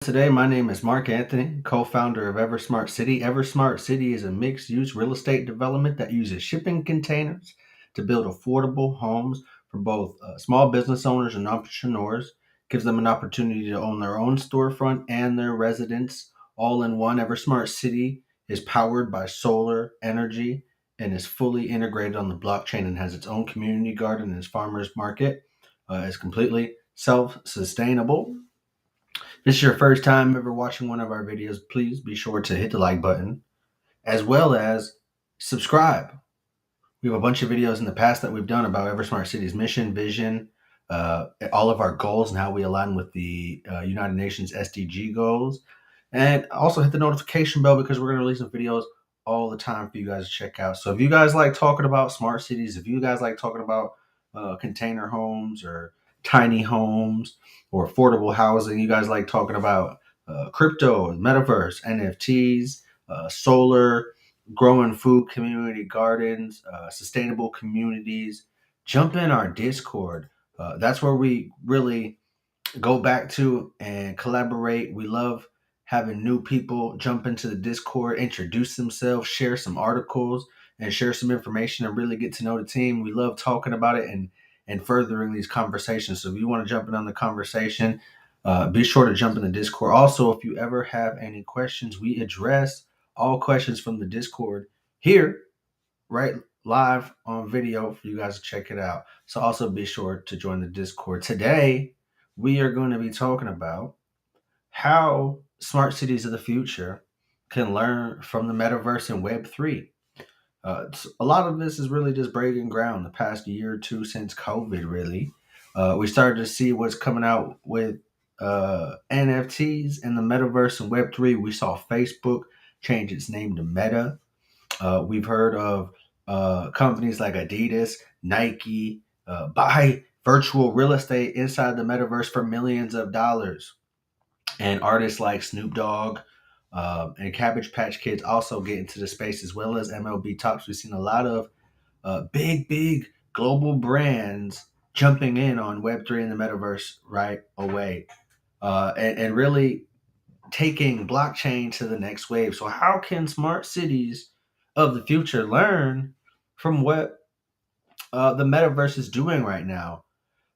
Today, my name is Mark Anthony, co-founder of EverSmart City. EverSmart City is a mixed-use real estate development that uses shipping containers to build affordable homes for both small business owners and entrepreneurs. Gives them an opportunity to own their own storefront and their residence all in one. EverSmart City is powered by solar energy and is fully integrated on the blockchain and has its own community garden and its farmers market. Is completely self-sustainable. If this is your first time ever watching one of our videos, please be sure to hit the like button as well as subscribe. We have a bunch of videos in the past that we've done about EverSmart City's mission, vision, all of our goals and how we align with the United Nations SDG goals. And also hit the notification bell because we're going to release some videos all the time for you guys to check out. So if you guys like talking about smart cities, if you guys like talking about container homes or tiny homes or affordable housing, you guys like talking about crypto, metaverse, NFTs, solar, growing food community gardens, sustainable communities, jump in our Discord. That's where we really go back to and collaborate. We love having new people jump into the Discord, introduce themselves, share some articles, and share some information and really get to know the team. We love talking about it and furthering these conversations. So if you want to jump in on the conversation, be sure to jump in the Discord. Also, if you ever have any questions, we address all questions from the Discord here, right live on video for you guys to check it out. So also be sure to join the Discord. Today, we are going to be talking about how smart cities of the future can learn from the metaverse and Web3. A lot of this is really just breaking ground the past year or two since COVID, really. We started to see what's coming out with NFTs and the metaverse and Web3. We saw Facebook change its name to Meta. We've heard of companies like Adidas, Nike buy virtual real estate inside the metaverse for millions of dollars. And artists like Snoop Dogg and Cabbage Patch Kids also get into the space, as well as MLB Tops. We've seen a lot of big global brands jumping in on Web3 and the metaverse right away, and really taking blockchain to the next wave. So, how can smart cities of the future learn from what the metaverse is doing right now?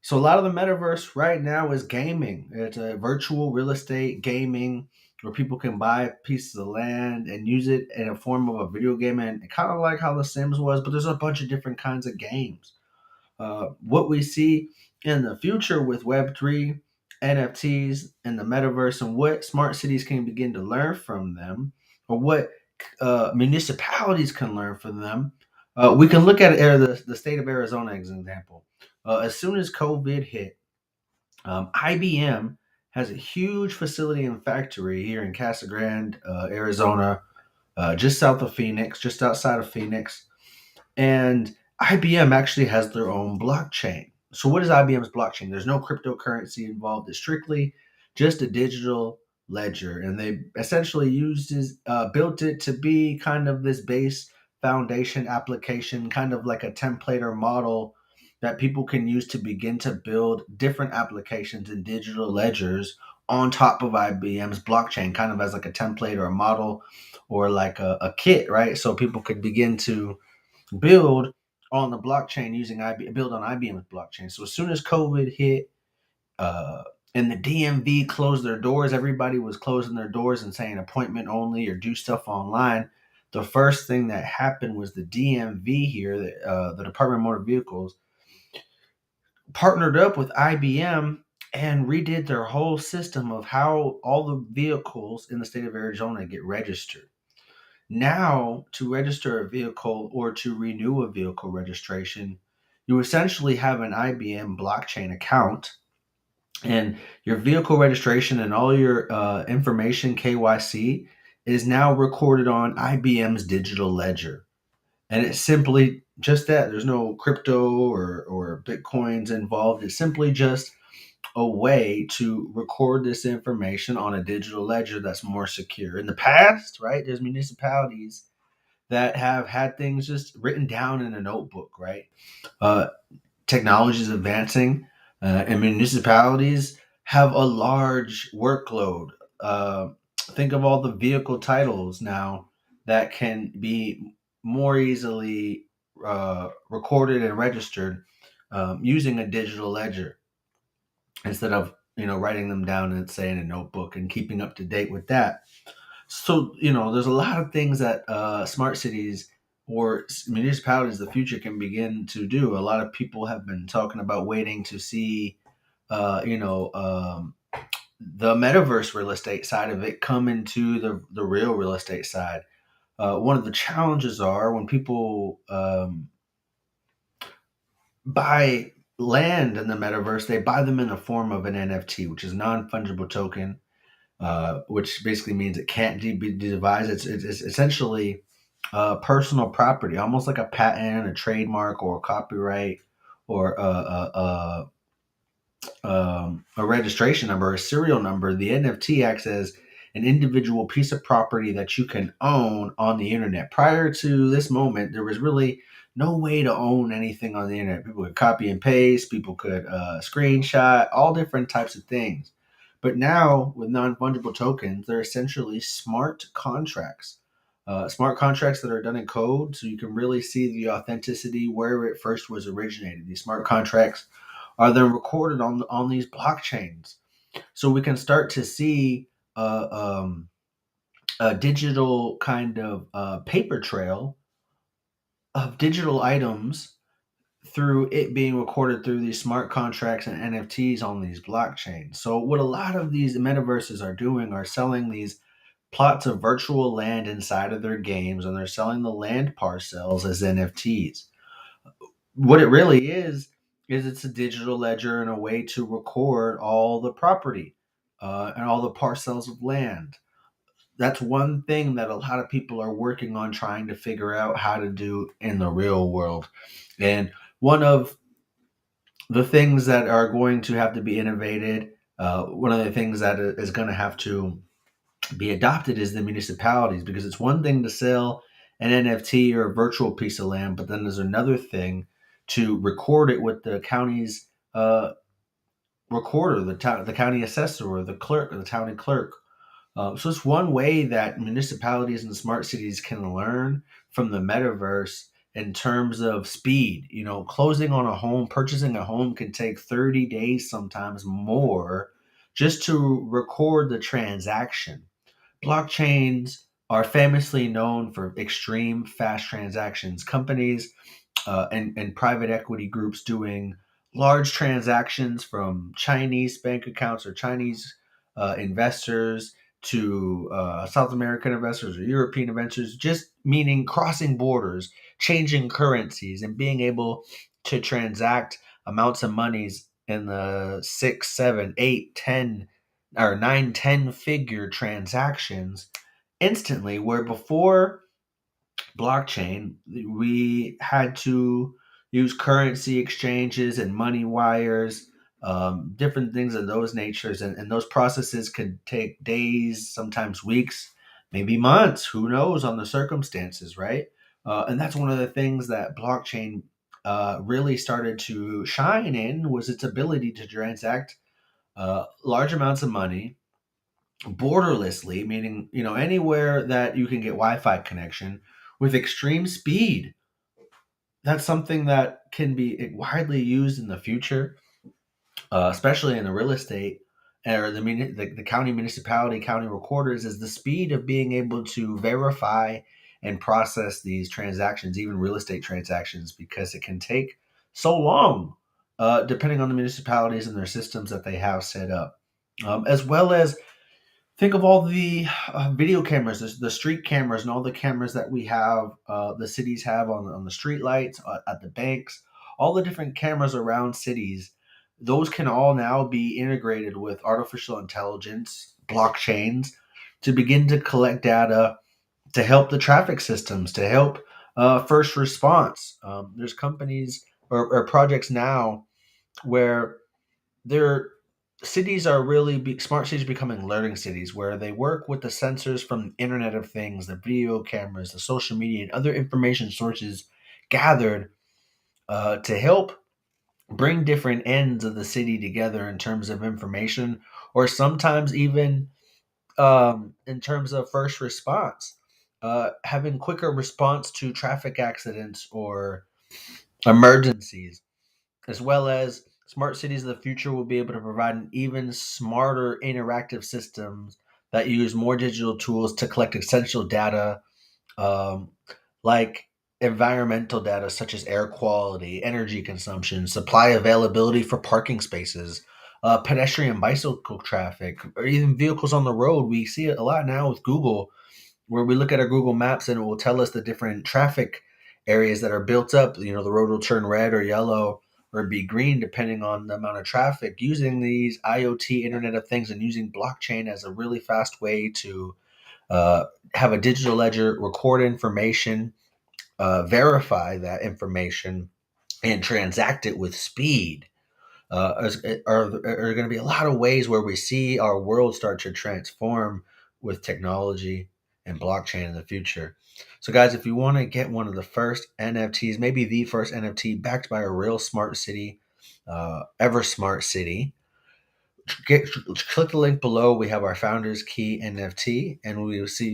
So, a lot of the metaverse right now is gaming. It's a virtual real estate gaming where people can buy pieces of land and use it in a form of a video game, and kind of like how The Sims was, but there's a bunch of different kinds of games. What we see in the future with Web3, NFTs, and the metaverse, and what smart cities can begin to learn from them, or what municipalities can learn from them. We can look at the state of Arizona as an example. As soon as COVID hit, IBM has a huge facility and factory here in Casa Grande, Arizona, just south of Phoenix, just outside of Phoenix. And IBM actually has their own blockchain. So, what is IBM's blockchain? There's no cryptocurrency involved. It's strictly just a digital ledger, and they essentially built it to be kind of this base foundation application, kind of like a template or model that people can use to begin to build different applications and digital ledgers on top of IBM's blockchain, kind of as like a template or a model or like a kit, right? So people could begin to build on the blockchain using build on IBM's blockchain. So as soon as COVID hit, uh, and the DMV closed their doors, everybody was closing their doors and saying appointment only or do stuff online. The first thing that happened was the DMV here, the Department of Motor Vehicles, partnered up with IBM and redid their whole system of how all the vehicles in the state of Arizona get registered. Now, to register a vehicle or to renew a vehicle registration, you essentially have an IBM blockchain account, and your vehicle registration and all your information, KYC, is now recorded on IBM's digital ledger. And it's simply just that. There's no crypto or Bitcoins involved. It's simply just a way to record this information on a digital ledger that's more secure. In the past, right, there's municipalities that have had things just written down in a notebook, right? Uh, Technology is advancing, and municipalities have a large workload. think of all the vehicle titles now that can be more easily recorded and registered using a digital ledger instead of writing them down and say in a notebook and keeping up to date with that. So there's a lot of things that smart cities or municipalities of the future can begin to do. A lot of people have been talking about waiting to see uh, you know um, the metaverse real estate side of it come into the real real estate side. One of the challenges are when people buy land in the metaverse, they buy them in the form of an NFT, which is non fungible token, which basically means it can't be devised. It's essentially personal property, almost like a patent, a trademark, or a copyright, or a registration number, a serial number. The NFT acts as an individual piece of property that you can own on the internet. Prior to this moment, there was really no way to own anything on the internet. People could copy and paste, people could screenshot, all different types of things. But now, with non fungible tokens, they're essentially smart contracts that are done in code, so you can really see the authenticity where it first was originated. These smart contracts are then recorded on these blockchains, so we can start to see a digital kind of paper trail of digital items through it being recorded through these smart contracts and NFTs on these blockchains. So what a lot of these metaverses are doing are selling these plots of virtual land inside of their games, and they're selling the land parcels as NFTs. What it really is it's a digital ledger and a way to record all the property and all the parcels of land. That's one thing that a lot of people are working on trying to figure out how to do in the real world. And one of the things that are going to have to be innovated, one of the things that is going to have to be adopted is the municipalities, because it's one thing to sell an NFT or a virtual piece of land, but then there's another thing to record it with the county's recorder, the county assessor, or the clerk, or the county clerk. So it's one way that municipalities and smart cities can learn from the metaverse in terms of speed. Closing on a home, purchasing a home can take 30 days, sometimes more, just to record the transaction. Blockchains are famously known for extreme fast transactions. Companies and private equity groups doing large transactions from Chinese bank accounts or Chinese investors to South American investors or European investors, just meaning crossing borders, changing currencies, and being able to transact amounts of monies in the 6, 7, 8, 10, or 9, 10 figure transactions instantly, where before blockchain, we had to use currency exchanges and money wires, different things of those natures, and those processes could take days, sometimes weeks, maybe months. Who knows on the circumstances, right? And that's one of the things that blockchain really started to shine in, was its ability to transact large amounts of money borderlessly, meaning anywhere that you can get Wi-Fi connection with extreme speed. That's something that can be widely used in the future, especially in the real estate or the county municipality, county recorders, is the speed of being able to verify and process these transactions, even real estate transactions, because it can take so long, depending on the municipalities and their systems that they have set up, as well as think of all the video cameras, the street cameras, and all the cameras that we have, the cities have on the street lights, at the banks, all the different cameras around cities. Those can all now be integrated with artificial intelligence, blockchains, to begin to collect data to help the traffic systems, to help first response. There's companies or projects now where their cities are really smart cities becoming learning cities, where they work with the sensors from the Internet of Things, the video cameras, the social media, and other information sources gathered to help bring different ends of the city together in terms of information, or sometimes even In terms of first response, having quicker response to traffic accidents or emergencies, as well as smart cities of the future will be able to provide an even smarter interactive systems that use more digital tools to collect essential data, um, like environmental data such as air quality, energy consumption, supply availability for parking spaces, pedestrian bicycle traffic, or even vehicles on the road. We see it a lot now with Google, where we look at our Google Maps and it will tell us the different traffic areas that are built up. You know, the road will turn red or yellow or be green depending on the amount of traffic. Using these IoT, Internet of Things, and using blockchain as a really fast way to uh, have a digital ledger, record information, verify that information, and transact it with speed. Are going to be a lot of ways where we see our world start to transform with technology and blockchain in the future. So, guys, if you want to get one of the first NFTs, maybe the first NFT backed by a real smart city, Ever Smart City, click the link below. We have our Founders Key NFT, and we will see